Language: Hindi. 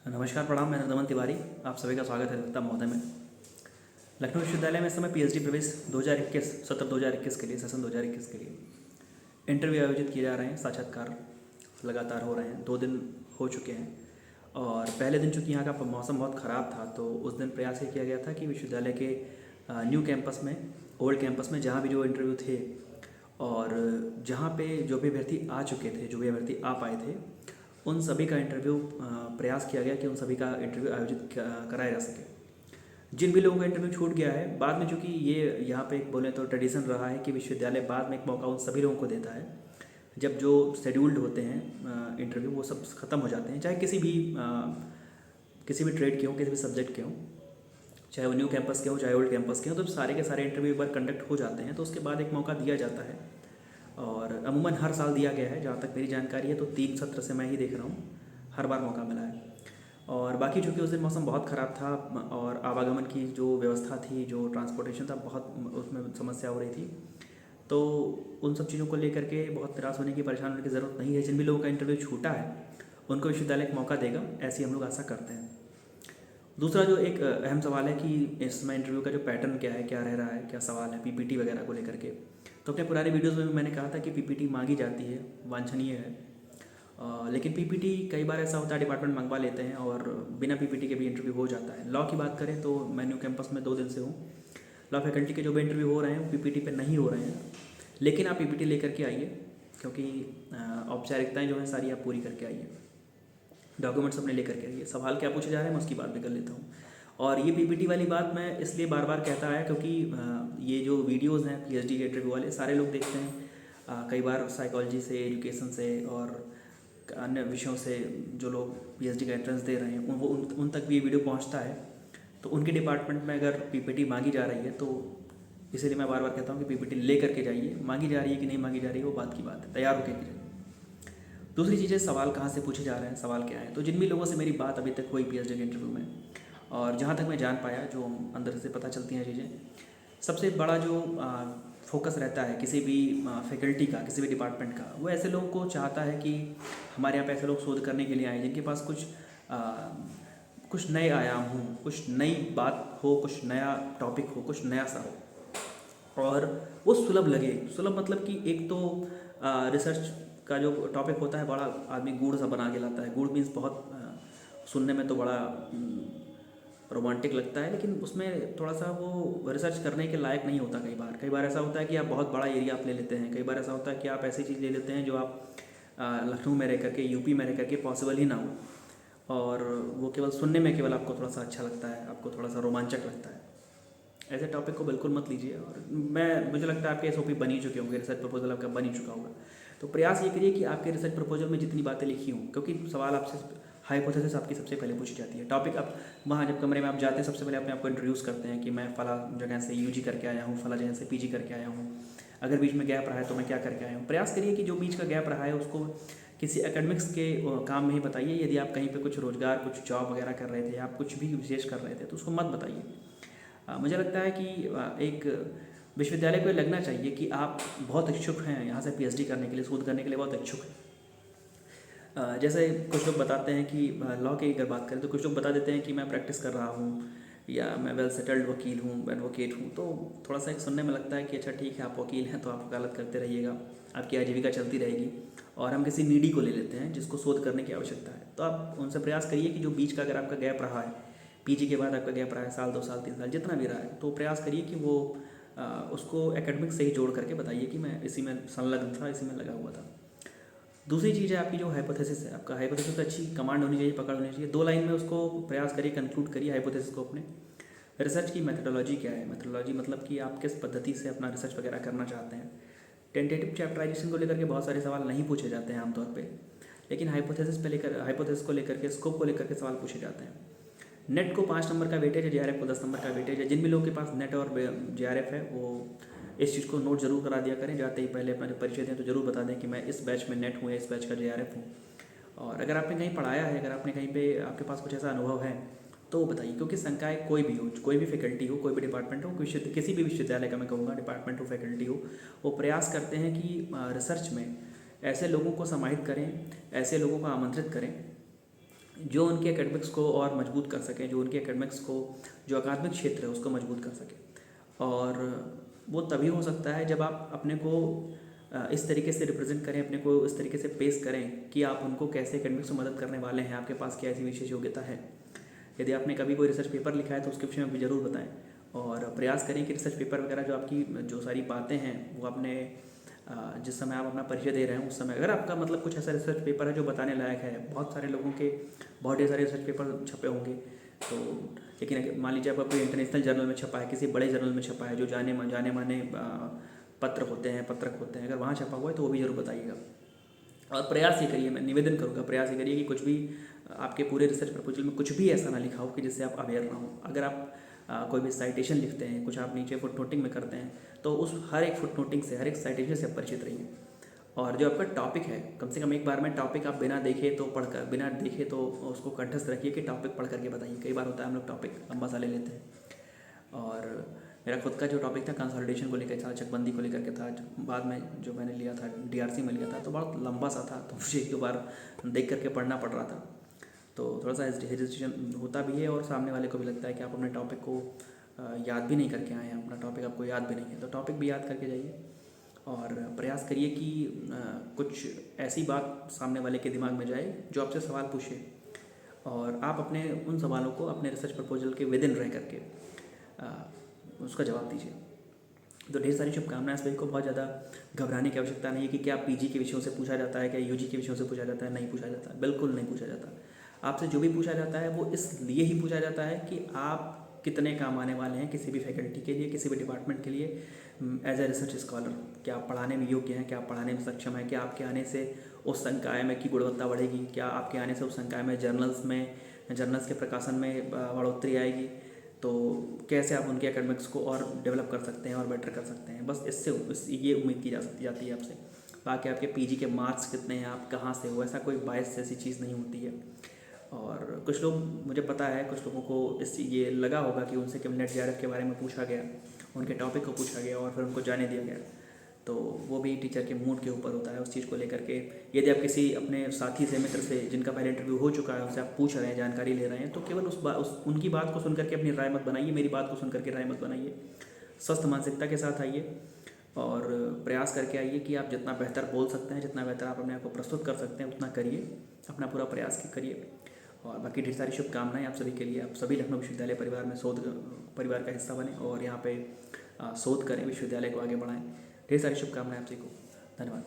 नमस्कार, प्रणाम। मैं नंदमन तिवारी, आप सभी का स्वागत है अधिवक्ता महोदय में। लखनऊ विश्वविद्यालय में इस समय पीएचडी प्रवेश 2021 सत्र 2021 के लिए, सेशन 2021 के लिए इंटरव्यू आयोजित किए जा रहे हैं। साक्षात्कार लगातार हो रहे हैं, 2 दिन हो चुके हैं। और पहले दिन चूँकि यहाँ का मौसम बहुत ख़राब था, तो उस दिन प्रयास ये किया गया था कि विश्वविद्यालय के न्यू कैंपस में, ओल्ड कैंपस में, जहाँ भी जो इंटरव्यू थे और जहाँ पे जो भी अभ्यर्थी आ चुके थे, जो भी अभ्यर्थी आ पाए थे, उन सभी का इंटरव्यू प्रयास किया गया कि उन सभी का इंटरव्यू आयोजित कराया जा सके। जिन भी लोगों का इंटरव्यू छूट गया है, बाद में चूँकि ये यहाँ पे एक बोले तो ट्रेडिशन रहा है कि विश्वविद्यालय बाद में एक मौका उन सभी लोगों को देता है जब जो शेड्यूल्ड होते हैं इंटरव्यू, वो सब ख़त्म हो जाते हैं, चाहे किसी भी ट्रेड के हों, किसी भी सब्जेक्ट के हों, चाहे वो न्यू कैंपस के हों, चाहे ओल्ड कैंपस के हों, तो सारे के सारे इंटरव्यू एक बार कंडक्ट हो जाते हैं, तो उसके बाद एक मौका दिया जाता है। और अमूमन हर साल दिया गया है, जहाँ तक मेरी जानकारी है, तो 3 सत्र से मैं ही देख रहा हूँ, हर बार मौका मिला है। और बाकी चूँकि उस दिन मौसम बहुत ख़राब था और आवागमन की जो व्यवस्था थी, जो ट्रांसपोर्टेशन था, बहुत उसमें समस्या हो रही थी, तो उन सब चीज़ों को लेकर के बहुत निराश होने की, परेशान होने की ज़रूरत नहीं है। जिन भी लोगों का इंटरव्यू छूटा है उनको विश्वविद्यालय एक मौका देगा, ऐसी हम लोग आशा करते हैं। दूसरा जो एक अहम सवाल है कि इस समय इंटरव्यू का जो पैटर्न क्या है, क्या रह रहा है, क्या सवाल है पीपीटी वगैरह को लेकर के। तो अपने पुराने वीडियोज़ में मैंने कहा था कि पीपीटी मांगी जाती है, वांछनीय है। लेकिन पीपीटी कई बार ऐसा होता है डिपार्टमेंट मंगवा लेते हैं और बिना पीपीटी के भी इंटरव्यू हो जाता है। लॉ की बात करें तो मैं न्यू कैंपस में 2 दिन से हूँ। लॉ फैकल्टी के जो भी इंटरव्यू हो रहे हैं वो पीपीटी पे नहीं हो रहे हैं, लेकिन आप पीपीटी लेकर के आइए, क्योंकि औपचारिकताएं जो हैं सारी आप पूरी करके आइए, डॉक्यूमेंट्स अपने लेकर के आइए। सवाल क्या पूछे जा रहे हैं मैं उसकी बात भी कर लेता हूँ। और ये पीपीटी वाली बात मैं इसलिए बार बार कहता है क्योंकि ये जो वीडियोज़ हैं पीएचडी के इंटरव्यू वाले, सारे लोग देखते हैं। कई बार साइकोलॉजी से, एजुकेशन से और अन्य विषयों से जो लोग पीएचडी का एंट्रेंस दे रहे हैं उन तक भी ये वीडियो पहुंचता है। तो उनके डिपार्टमेंट में अगर पीपीटी मांगी जा रही है, तो इसीलिए मैं बार बार कहता हूँ कि पीपीटी ले करके जाइए। मांगी जा रही है कि नहीं मांगी जा रही है वो बात की बात है, तैयार होकर जाइए। दूसरी चीज़ है सवाल कहाँ से पूछे जा रहे हैं, सवाल क्या है। तो जिन भी लोगों से मेरी बात अभी तक हुई पीएचडी के इंटरव्यू में, और जहाँ तक मैं जान पाया, जो अंदर से पता चलती हैं चीज़ें, सबसे बड़ा जो फोकस रहता है किसी भी फैकल्टी का, किसी भी डिपार्टमेंट का, वो ऐसे लोगों को चाहता है कि हमारे यहाँ पे ऐसे लोग शोध करने के लिए आए जिनके पास कुछ नए आयाम हों, कुछ नई बात हो, कुछ नया टॉपिक हो, कुछ नया सा हो, और वो सुलभ लगे। सुलभ मतलब कि एक तो रिसर्च का जो टॉपिक होता है, बड़ा आदमी गूढ़ सा बना के लाता है। गूढ़ मीन्स बहुत सुनने में तो बड़ा रोमांटिक लगता है, लेकिन उसमें थोड़ा सा वो रिसर्च करने के लायक नहीं होता। कई बार ऐसा होता है कि आप बहुत बड़ा एरिया आप ले लेते हैं। कई बार ऐसा होता है कि आप ऐसी चीज़ ले लेते हैं जो आप लखनऊ में रह करके, यूपी में रह करके पॉसिबल ही ना हो, और वो केवल सुनने में केवल आपको थोड़ा सा अच्छा लगता है, आपको थोड़ा सा रोमांचक लगता है। ऐसे टॉपिक को बिल्कुल मत लीजिए। और मुझे लगता है आपके एसओपी बन ही चुके होंगे, रिसर्च प्रपोजल आपका बन ही चुका होगा। तो प्रयास ये करिए कि आपके रिसर्च प्रपोजल में जितनी बातें लिखी हों, क्योंकि सवाल आपसे हाइपोथेसिस आपकी सबसे पहले पूछी जाती है। टॉपिक आप वहाँ जब कमरे में आप जाते हैं, सबसे पहले अपने आपको इंट्रोड्यूस करते हैं कि मैं फला जगह से यूजी करके आया हूँ, फला जगह से पीजी करके आया हूँ, अगर बीच में गैप रहा है तो मैं क्या करके आया हूँ। प्रयास करिए कि जो बीच का गैप रहा है उसको किसी एकेडमिक्स के काम में ही बताइए। यदि आप कहीं पे कुछ रोजगार, कुछ जॉब वगैरह कर रहे थे, आप कुछ भी विशेष कर रहे थे, तो उसको मत बताइए। मुझे लगता है कि एक विश्वविद्यालय को लगना चाहिए कि आप बहुत इच्छुक हैं यहाँ से पीएचडी करने के लिए, शोध करने के लिए बहुत इच्छुक हैं। जैसे कुछ लोग बताते हैं कि लॉ की अगर बात करें तो कुछ लोग बता देते हैं कि मैं प्रैक्टिस कर रहा हूँ, या मैं वेल सेटल्ड वकील हूँ, एडवोकेट हूँ। तो थोड़ा सा एक सुनने में लगता है कि अच्छा ठीक है, आप वकील हैं तो आप वकालत करते रहिएगा, आपकी आजीविका चलती रहेगी, और हम किसी नीडी को ले लेते हैं जिसको शोध करने की आवश्यकता है। तो आप उनसे प्रयास करिए कि जो बीच का अगर आपका गैप रहा है, पीजी के बाद आपका गैप रहा है, साल 2 साल 3 साल जितना भी रहा है, तो प्रयास करिए कि वो उसको एकेडमिक से ही जोड़ करके बताइए कि मैं इसी में संलग्न था, इसी में लगा हुआ था। दूसरी चीज़ है आपकी जो हाइपोथेसिस है, आपका हाइपोथेसिस पे अच्छी कमांड होनी चाहिए, पकड़ होनी चाहिए। 2 लाइन में उसको प्रयास करिए, कंक्लूड करिए हाइपोथेसिस को अपने। रिसर्च की मेथोडोलॉजी क्या है, मेथोडोलॉजी मतलब कि आप किस पद्धति से अपना रिसर्च वगैरह करना चाहते हैं। टेंटेटिव चैप्टराइजेशन को लेकर के बहुत सारे सवाल नहीं पूछे जाते हैं आमतौर पे, लेकिन हाइपोथेसिस को लेकर के, स्कोप को लेकर के सवाल पूछे जाते हैं। नेट को 5 नंबर का वेटेज है, जेआरएफ को 10 नंबर का वेटेज है। जिन भी लोगों के पास नेट और जेआरएफ है वो इस चीज़ को नोट जरूर करा दिया करें। जाते ही पहले अपना जब परिचय दें तो जरूर बता दें कि मैं इस बैच में नेट हूँ या इस बैच का जेआरएफ हूँ। और अगर आपने कहीं पढ़ाया है, अगर आपने कहीं पे आपके पास कुछ ऐसा अनुभव है तो वो बताइए, क्योंकि शंकाएँ कोई भी हो, कोई भी फैकल्टी हो, कोई भी डिपार्टमेंट हो, किसी भी विश्वविद्यालय का मैं कहूँगा, डिपार्टमेंट हो, फैकल्टी हो, वो प्रयास करते हैं कि रिसर्च में ऐसे लोगों को समाहित करें, ऐसे लोगों को आमंत्रित करें जो उनके एकेडमिक्स को और मजबूत कर सकें, जो उनके एकेडमिक्स को, जो अकादमिक क्षेत्र है उसको मजबूत कर सकें। और वो तभी हो सकता है जब आप अपने को इस तरीके से रिप्रेजेंट करें, अपने को इस तरीके से पेश करें कि आप उनको कैसे एकेडमिक्स में मदद करने वाले हैं, आपके पास क्या ऐसी विशेष योग्यता है। यदि आपने कभी कोई रिसर्च पेपर लिखा है तो उसके विषय में भी ज़रूर बताएं, और प्रयास करें कि रिसर्च पेपर वगैरह जो आपकी जो सारी बातें हैं वो अपने जिस समय आप अपना परिचय दे रहे हैं उस समय, अगर आपका मतलब कुछ ऐसा रिसर्च पेपर है जो बताने लायक है, बहुत सारे लोगों के बहुत ढेर सारे रिसर्च पेपर छपे होंगे, तो लेकिन मान लीजिए आपका कोई इंटरनेशनल जर्नल में छपा है, किसी बड़े जर्नल में छपा है, जो जाने माने पत्र होते हैं, पत्रक होते हैं, अगर वहाँ छपा हुआ है तो वो भी जरूर बताइएगा। और प्रयास ये करिए, मैं निवेदन करूँगा, प्रयास ये करिए कि कुछ भी आपके पूरे रिसर्च प्रपोजल में कुछ भी ऐसा ना लिखा हो कि जिससे आप अवेयर ना हो। अगर आप कोई भी साइटेशन लिखते हैं, कुछ आप नीचे फुट नोटिंग में करते हैं, तो उस हर एक फुट नोटिंग से, हर एक साइटेशन से आप परिचित रहिए। और जो आपका टॉपिक है, कम से कम एक बार में टॉपिक आप बिना देखे तो पढ़कर, बिना देखे तो उसको कंठस्थ रखिए कि टॉपिक पढ़ करके बताइए। कई बार होता है हम लोग टॉपिक लंबा सा ले लेते हैं। और मेरा खुद का जो टॉपिक था कंसोलिडेशन को लेकर था, चकबंदी को लेकर के था, बाद में जो मैंने लिया था डीआरसी में लिया था, तो बहुत लंबा सा था, तो मुझे एक दो बार देख करके पढ़ना पड़ रहा था, तो थोड़ा सा हेजिटेशन होता भी है। और सामने वाले को भी लगता है कि आप अपने टॉपिक को याद भी नहीं करके आए हैं, अपना टॉपिक आपको याद भी नहीं है, तो टॉपिक भी याद करके जाइए। और प्रयास करिए कि कुछ ऐसी बात सामने वाले के दिमाग में जाए जो आपसे सवाल पूछे, और आप अपने उन सवालों को अपने रिसर्च प्रपोजल के विदिन रह करके उसका जवाब दीजिए। तो ढेर सारी शुभकामनाएं सभी को। बहुत ज़्यादा घबराने की आवश्यकता नहीं है कि क्या पीजी के विषयों से पूछा जाता है, क्या यूजी के विषयों से पूछा जाता है। नहीं पूछा जाता, बिल्कुल नहीं पूछा जाता। आपसे जो भी पूछा जाता है वो इसलिए ही पूछा जाता है कि आप कितने काम आने वाले हैं किसी भी फैकल्टी के लिए, किसी भी डिपार्टमेंट के लिए एज ए रिसर्च स्कॉलर। क्या आप पढ़ाने में योग्य हैं, क्या आप पढ़ाने में सक्षम हैं, क्या आपके आने से उस संकाय में की गुणवत्ता बढ़ेगी, क्या आपके आने से उस संकाय में जर्नल्स के प्रकाशन में बढ़ोतरी आएगी, तो कैसे आप उनके एकेडमिक्स को और डेवलप कर सकते हैं और बेटर कर सकते हैं। बस ये उम्मीद की जाती है आपसे। बाकी आपके पीजी के मार्क्स कितने हैं, आप कहाँ से हो, ऐसा कोई बायस जैसी चीज़ नहीं होती है। और कुछ लोग, मुझे पता है कुछ लोगों को ये लगा होगा कि उनसे कैबिनेट जेआरएफ के बारे में पूछा गया, उनके टॉपिक को पूछा गया और फिर उनको जाने दिया गया, तो वो भी टीचर के मूड के ऊपर होता है उस चीज़ को लेकर के। यदि आप किसी अपने साथी से, मित्र से जिनका पहले इंटरव्यू हो चुका है उनसे आप पूछ रहे हैं, जानकारी ले रहे हैं, तो केवल उनकी बात को सुन करके अपनी राय मत बनाइए, मेरी बात को सुन करके राय मत बनाइए। स्वस्थ मानसिकता के साथ आइए और प्रयास करके आइए कि आप जितना बेहतर बोल सकते हैं, जितना बेहतर आप अपने आप को प्रस्तुत कर सकते हैं, उतना करिए, अपना पूरा प्रयास करिए। और बाकी ढेर सारी शुभकामनाएं आप सभी के लिए। आप सभी लखनऊ विश्वविद्यालय परिवार में परिवार का हिस्सा बने और यहाँ पे शोध करें, विश्वविद्यालय को आगे बढ़ाएं। ढेर सारी शुभकामनाएं आप सभी को। धन्यवाद।